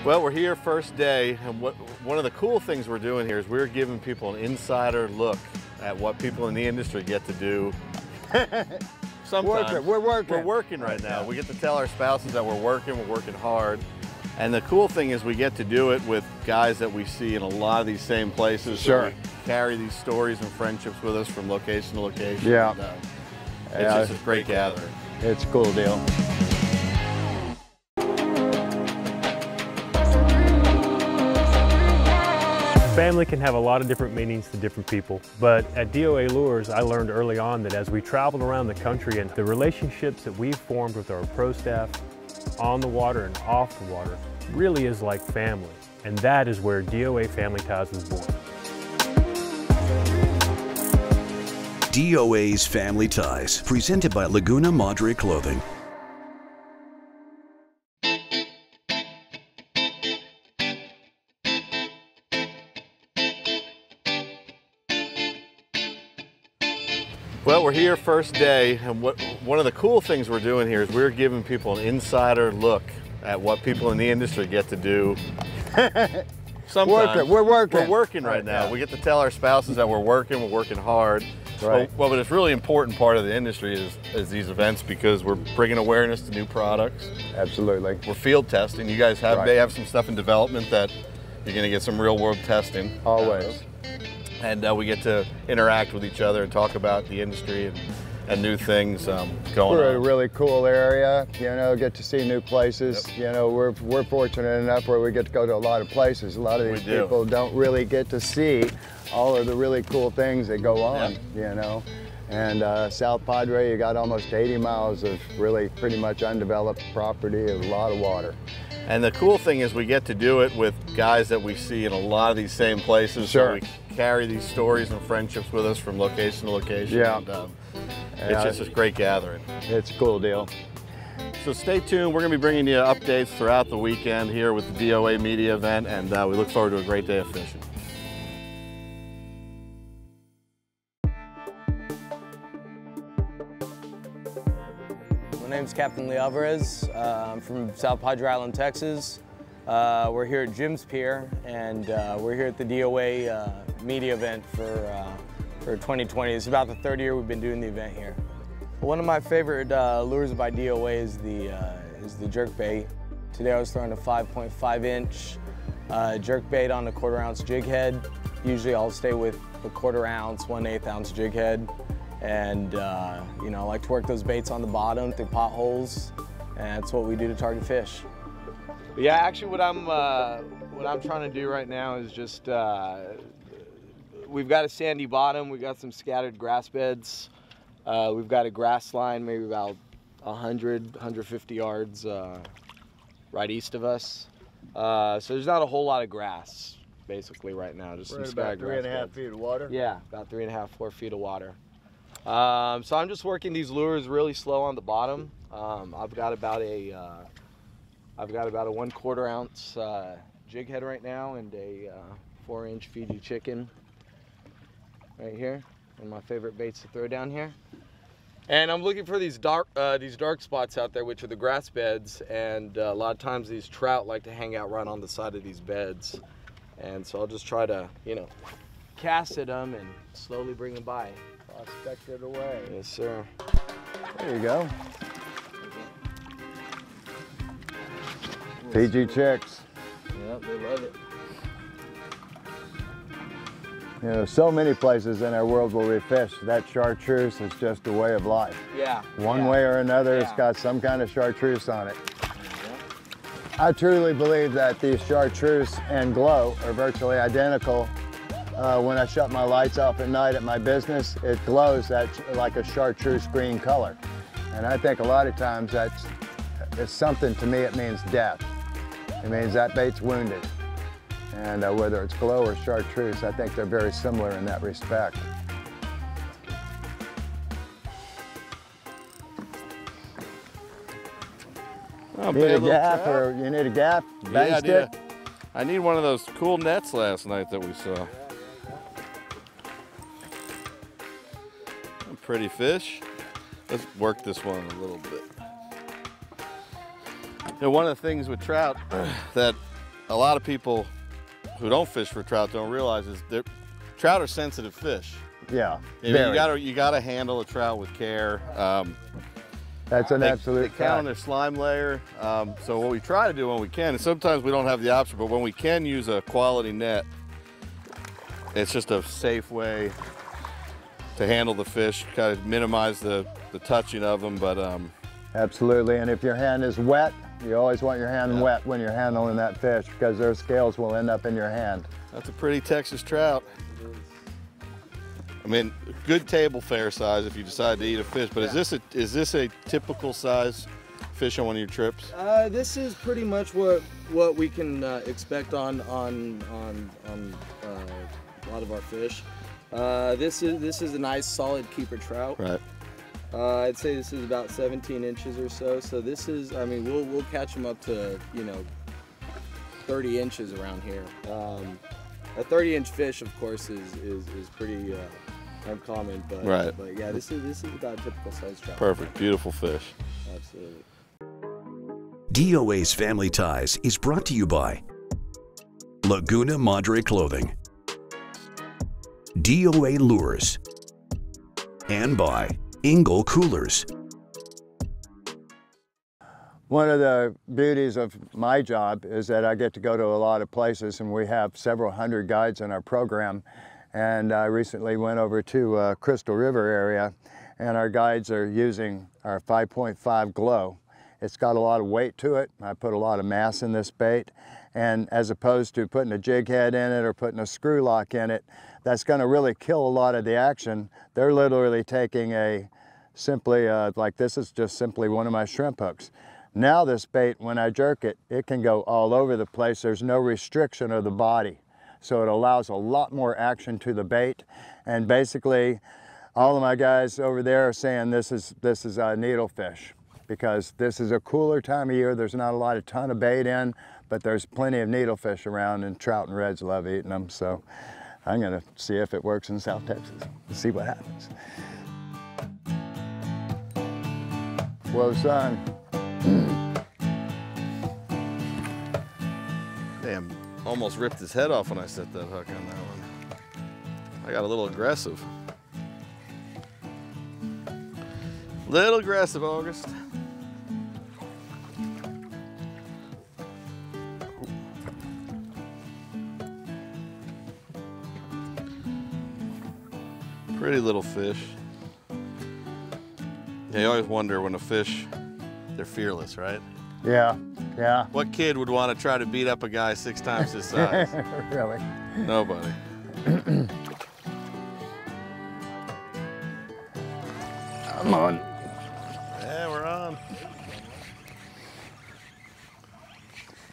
Well, we're here first day, and one of the cool things we're doing here is we're giving people an insider look at what people in the industry get to do. Sometimes. We're working right now. We get to tell our spouses that we're working hard. And the cool thing is we get to do it with guys that we see in a lot of these same places. Sure. So we carry these stories and friendships with us from location to location. Yeah. And, it's just a great gathering. It's a cool deal. Family can have a lot of different meanings to different people, but at DOA Lures, I learned early on that as we traveled around the country and the relationships that we've formed with our pro staff on the water and off the water really is like family, and that is where DOA Family Ties was born. DOA's Family Ties, presented by Laguna Madre Clothing. Well, we're here first day, and one of the cool things we're doing here is we're giving people an insider look at what people in the industry get to do. Sometimes. We're working right now. Yeah. We get to tell our spouses that we're working hard. Right. Well, but it's really important part of the industry is these events because we're bringing awareness to new products. Absolutely. We're field testing. You guys may have some stuff in development that you're going to get some real world testing. Always. And we get to interact with each other and talk about the industry and new things going on. We're at a really cool area, you know, get to see new places. Yep. You know, we're fortunate enough where we get to go to a lot of places. A lot of these people don't really get to see all of the really cool things that go on, you know. And South Padre, you got almost 80 miles of really pretty much undeveloped property, a lot of water. And the cool thing is we get to do it with guys that we see in a lot of these same places. Sure. So we carry these stories and friendships with us from location to location. Yeah. And, it's just a great gathering. It's a cool deal. So stay tuned. We're going to be bringing you updates throughout the weekend here with the DOA media event, and we look forward to a great day of fishing. My name's Captain Lee Alvarez. I'm from South Padre Island, Texas. We're here at Jim's Pier, and we're here at the DOA media event for 2020. It's about the third year we've been doing the event here. One of my favorite lures by DOA is the jerkbait. Today I was throwing a 5.5 inch jerkbait on a 1/4 ounce jig head. Usually I'll stay with a 1/4 ounce, 1/8 ounce jig head. And you know, I like to work those baits on the bottom through potholes, and that's what we do to target fish. But yeah, actually what I'm trying to do right now is just we've got a sandy bottom, we've got some scattered grass beds, we've got a grass line maybe about 150 yards right east of us. So there's not a whole lot of grass basically right now, just some scattered grass beds. About 3.5 feet of water? Yeah, about 3.5, 4 feet of water. So I'm just working these lures really slow on the bottom. I've got about a 1/4 ounce jig head right now and a 4-inch Fiji chicken right here, and my favorite baits to throw down here. And I'm looking for these dark spots out there, which are the grass beds, and a lot of times these trout like to hang out right on the side of these beds. And so I'll just try to, you know, cast at them and slowly bring them by. Prospect it away. Yes, sir. There you go. Fiji chicks. Yep, they love it. You know, so many places in our world where we fish, that chartreuse is just a way of life. Yeah. One way or another, it's got some kind of chartreuse on it. I truly believe that these chartreuse and glow are virtually identical. When I shut my lights off at night at my business, it glows like a chartreuse green color. And I think a lot of times it's something, to me, it means death. It means that bait's wounded. And whether it's glow or chartreuse, I think they're very similar in that respect. Oh, you need a gaff, or you need a gaff? Bang stick? I need one of those cool nets last night that we saw. Pretty fish. Let's work this one a little bit. You know, one of the things with trout that a lot of people who don't fish for trout don't realize is that trout are sensitive fish. Yeah, you gotta handle a trout with care. That's an absolute They count on their slime layer. So what we try to do when we can, and sometimes we don't have the option, but when we can use a quality net, it's just a safe way to handle the fish, kind of minimize the touching of them. But absolutely, and if your hand is wet, you always want your hand wet when you're handling that fish, because their scales will end up in your hand. That's a pretty Texas trout. I mean, good table fare size if you decide to eat a fish, but is this a typical size fish on one of your trips? This is pretty much what we can expect on a lot of our fish. This is a nice solid keeper trout. Right. I'd say this is about 17 inches or so. So this is, I mean, we'll catch them up to 30 inches around here. A 30-inch fish, of course, is pretty uncommon, but right. But yeah, this is about a typical size trout. Perfect, beautiful fish. Absolutely. DOA's Family Ties is brought to you by Laguna Madre Clothing, DOA Lures, and by Engel Coolers. One of the beauties of my job is that I get to go to a lot of places, and we have several hundred guides in our program. And I recently went over to Crystal River area, and our guides are using our 5.5 Glow. It's got a lot of weight to it. I put a lot of mass in this bait, and as opposed to putting a jig head in it or putting a screw lock in it, that's going to really kill a lot of the action. They're literally taking a simply, like this is just simply one of my shrimp hooks. Now this bait, when I jerk it, it can go all over the place. There's no restriction of the body. So it allows a lot more action to the bait. And basically, all of my guys over there are saying this is a needlefish, because this is a cooler time of year. There's not a ton of bait in, but there's plenty of needlefish around, and trout and reds love eating them. So I'm gonna see if it works in South Texas and see what happens. Whoa, son. Damn, almost ripped his head off when I set that hook on that one. I got a little aggressive. Little aggressive, August. Pretty little fish. Yeah, you always wonder when a fish, they're fearless, right? Yeah, yeah. What kid would want to try to beat up a guy 6 times his size? Really? Nobody. Come on. Yeah, we're on.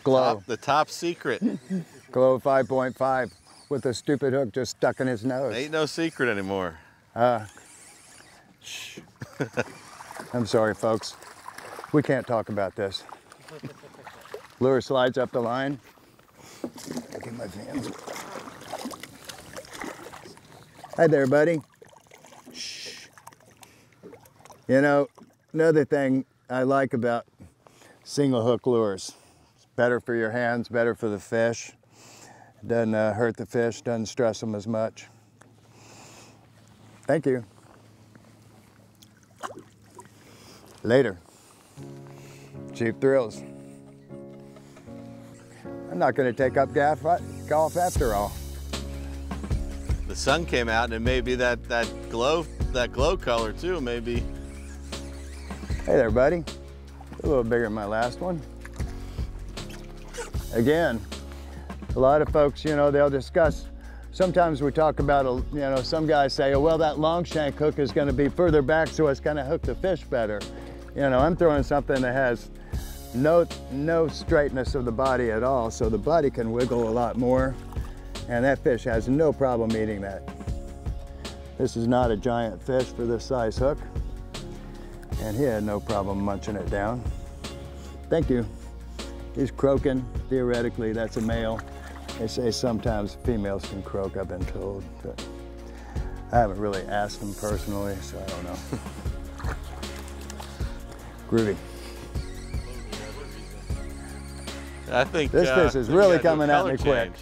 Glow. The top secret. Glow 5.5 with a stupid hook just stuck in his nose. Ain't no secret anymore. Shh. I'm sorry, folks. We can't talk about this. Lure slides up the line. Look at my hands. Hi there, buddy. Shh. You know, another thing I like about single hook lures, it's better for your hands, better for the fish. It doesn't hurt the fish, doesn't stress them as much. Thank you. Later. Cheap thrills. I'm not going to take up golf after all. The sun came out, and it may be that glow color too. Maybe. Hey there, buddy. A little bigger than my last one. Again, a lot of folks, you know, they'll discuss. Sometimes we talk about, you know, some guys say, oh, well, that long shank hook is going to be further back, so it's going to hook the fish better. You know, I'm throwing something that has no straightness of the body at all, so the body can wiggle a lot more, and that fish has no problem eating that. This is not a giant fish for this size hook, and he had no problem munching it down. Thank you. He's croaking. Theoretically, that's a male. They say sometimes females can croak, I've been told, but I haven't really asked them personally, so I don't know. Groovy. I think This fish is really coming at me quick. Change.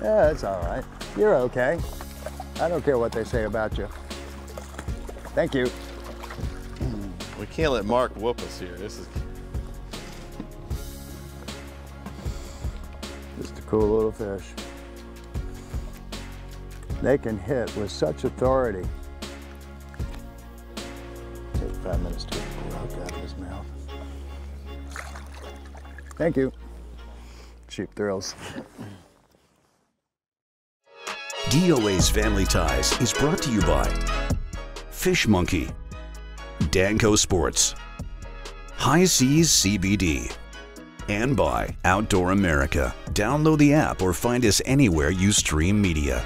Yeah, that's all right. You're okay. I don't care what they say about you. Thank you. We can't let Mark whoop us here. This is just a cool little fish. They can hit with such authority. Take 5 minutes to get the rock out of his mouth. Thank you. Cheap thrills. DOA's Family Ties is brought to you by Fish Monkey, Danco Sports, High Seas CBD, and by Outdoor America. Download the app or find us anywhere you stream media.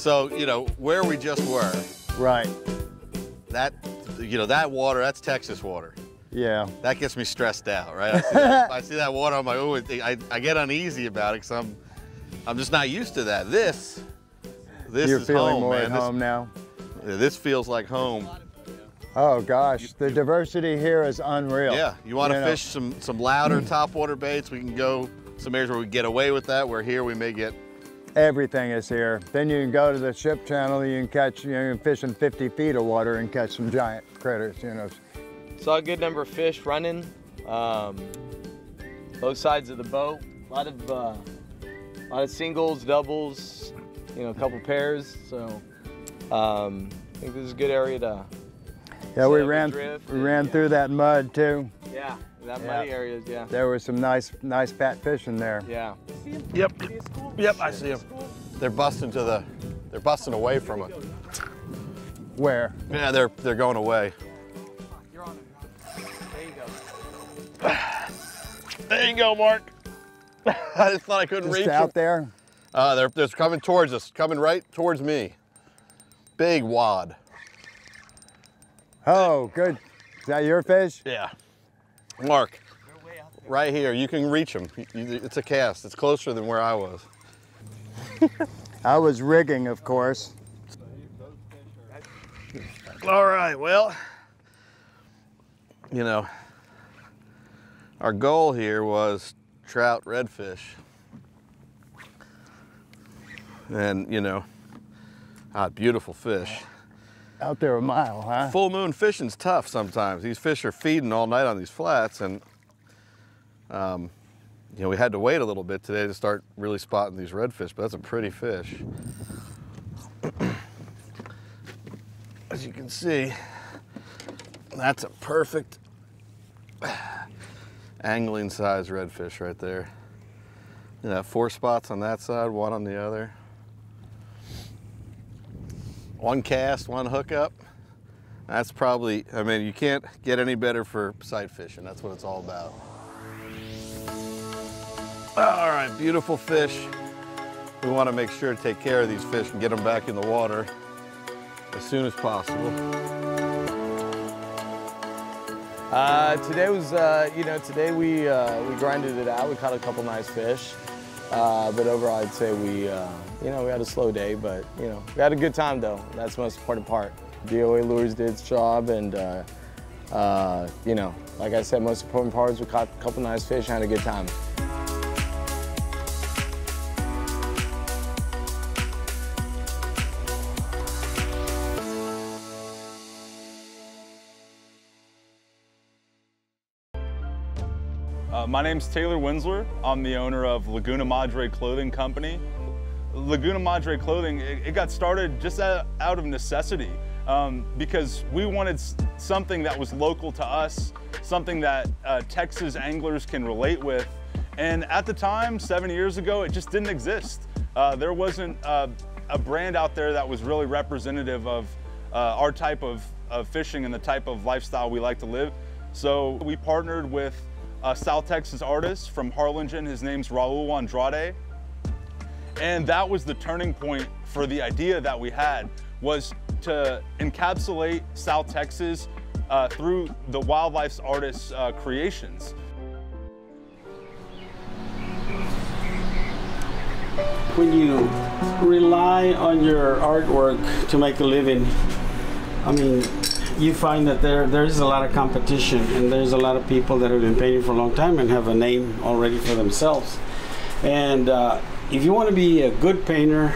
so, you know, where we just were, Right. that, you know, that water, that's Texas water. Yeah. That gets me stressed out, right? I see that water, I'm like, oh, I get uneasy about it because I'm just not used to that. This You're is feeling home, more man. at home now? This feels like home. Oh gosh, the diversity here is unreal. Yeah, you want to know. fish some louder topwater baits, we can go some areas where we get away with that, where here we may get. Everything is here. Then you can go to the ship channel, you can catch, you can fish in 50 feet of water and catch some giant critters, you know. Saw a good number of fish running, both sides of the boat. A lot of singles, doubles, you know, a couple pairs. So I think this is a good area to. Yeah, we set up a ran drift. through that mud too. Yeah, that muddy areas. Yeah. There were some nice fat fish in there. Yeah. Yep, I see them. They're busting away from it. Where? Yeah, they're going away. You're on it. There you go. There you go, Mark. I just thought I couldn't reach Just out them. there? They're coming towards us, coming right towards me. Big wad. Oh, good. Is that your fish? Yeah. Mark, right here, you can reach them. It's a cast. It's closer than where I was. I was rigging, of course. All right, well, you know, our goal here was trout redfish. And, you know, beautiful fish. Out there a mile, huh? Full moon fishing's tough sometimes. These fish are feeding all night on these flats, and you know, we had to wait a little bit today to start really spotting these redfish, but that's a pretty fish. As you can see, that's a perfect angling size redfish right there. You know, 4 spots on that side, 1 on the other. 1 cast, 1 hookup. That's probably, I mean, you can't get any better for sight fishing. That's what it's all about. All right, beautiful fish. We want to make sure to take care of these fish and get them back in the water as soon as possible. Today was, you know, today we grinded it out. We caught a couple nice fish, but overall I'd say we, you know, we had a slow day, but you know, we had a good time though. That's the most important part. DOA Lures did its job, and you know, like I said, most important part is we caught a couple nice fish and had a good time. My name's Taylor Winsler. I'm the owner of Laguna Madre Clothing Company. Laguna Madre Clothing, it got started just out of necessity because we wanted something that was local to us, something that Texas anglers can relate with. And at the time, 7 years ago, it just didn't exist. There wasn't a brand out there that was really representative of our type of fishing and the type of lifestyle we like to live. So we partnered with a South Texas artist from Harlingen. His name's Raul Andrade. And that was the turning point for the idea that we had, was to encapsulate South Texas through the wildlife artist's creations. When you rely on your artwork to make a living, I mean, you find that there's a lot of competition, and there's a lot of people that have been painting for a long time and have a name already for themselves. And if you want to be a good painter,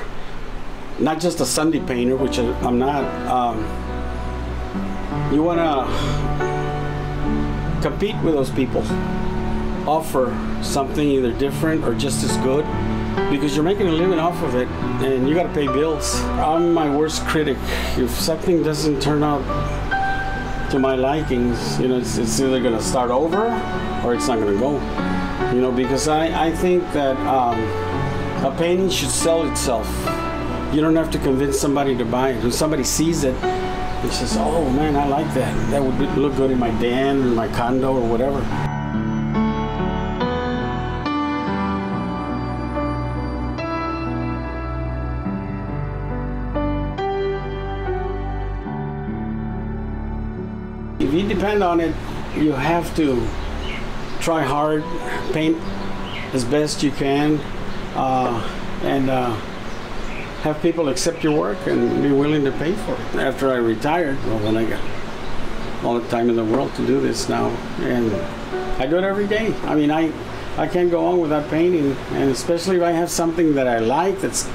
not just a Sunday painter, which I'm not, you want to compete with those people. Offer something either different or just as good, because you're making a living off of it and you got to pay bills. I'm my worst critic. If something doesn't turn out to my likings, you know, it's either going to start over or it's not going to go. You know, because I think that a painting should sell itself. You don't have to convince somebody to buy it. When somebody sees it, it says, oh man, I like that. That would look good in my den, in my condo, or whatever. If you depend on it, you have to try hard, paint as best you can, and have people accept your work and be willing to pay for it. After I retired, well, then I got all the time in the world to do this now, and I do it every day. I mean, I can't go on without painting, and especially if I have something that I like that's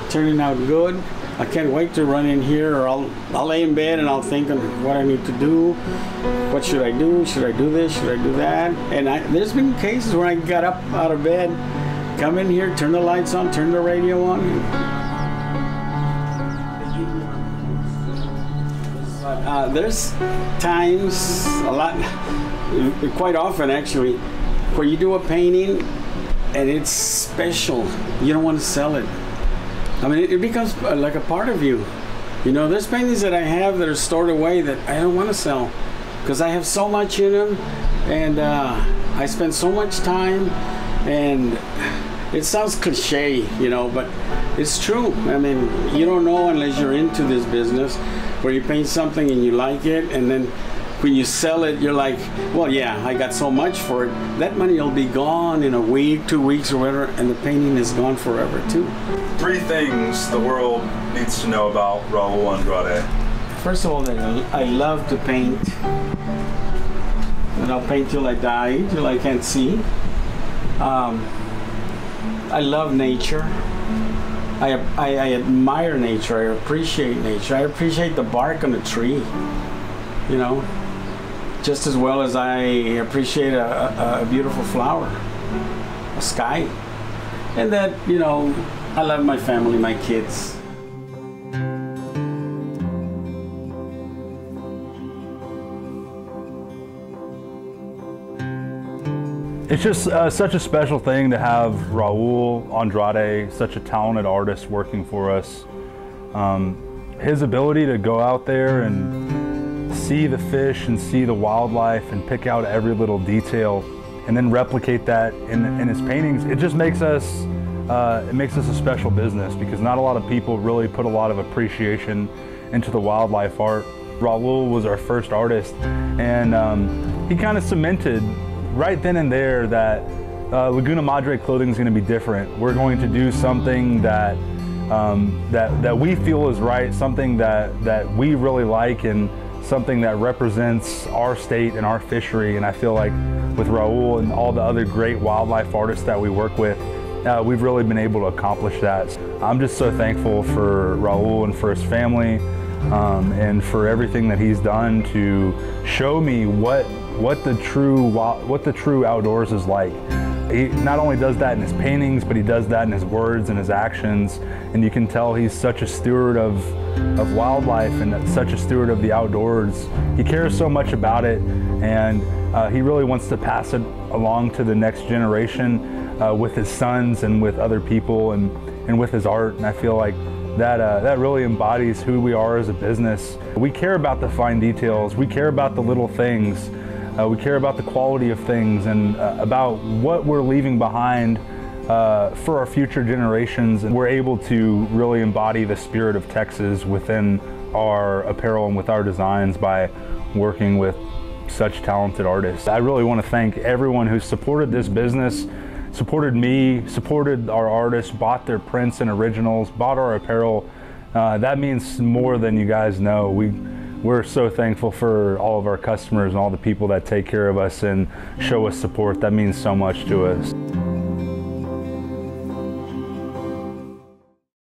turning out good, I can't wait to run in here, or I'll lay in bed and I'll think of what I need to do. What should I do? Should I do this? Should I do that? And there's been cases where I got up out of bed, come in here, turn the lights on, turn the radio on. There's times, a lot, quite often actually, where you do a painting and it's special. You don't want to sell it. I mean, it becomes like a part of you. You know, there's paintings that I have that are stored away that I don't want to sell because I have so much in them, and I spend so much time, and it sounds cliche, you know, but it's true. I mean, you don't know unless you're into this business, where you paint something and you like it, and then when you sell it, you're like, well, yeah, I got so much for it. That money will be gone in a week, 2 weeks, or whatever, and the painting is gone forever, too. 3 things the world needs to know about Raul Andrade. First of all, that I love to paint, and I'll paint till I die, till I can't see. I love nature. I admire nature. I appreciate nature. I appreciate the bark on a tree, you know, just as well as I appreciate a beautiful flower, a sky. And that, you know, I love my family, my kids. It's just such a special thing to have Raul Andrade, such a talented artist, working for us. His ability to go out there and see the fish and see the wildlife and pick out every little detail and then replicate that in his paintings, it just makes us a special business, because not a lot of people really put a lot of appreciation into the wildlife art. Raul was our first artist, and he kind of cemented right then and there that Laguna Madre clothing is going to be different. We're going to do something that that we feel is right, something that we really like, and something that represents our state and our fishery. And I feel like with Raul and all the other great wildlife artists that we work with, we've really been able to accomplish that. I'm just so thankful for Raul and for his family, and for everything that he's done to show me what the true outdoors is like. He not only does that in his paintings, but he does that in his words and his actions. And you can tell he's such a steward of wildlife and such a steward of the outdoors. He cares so much about it, and he really wants to pass it along to the next generation with his sons and with other people, and with his art. And I feel like that really embodies who we are as a business. We care about the fine details. We care about the little things. We care about the quality of things, and about what we're leaving behind for our future generations. And we're able to really embody the spirit of Texas within our apparel and with our designs by working with such talented artists. I really want to thank everyone who supported this business supported me, supported our artists, bought their prints and originals, bought our apparel. That means more than you guys know. We're so thankful for all of our customers and all the people that take care of us and show us support. That means so much to us.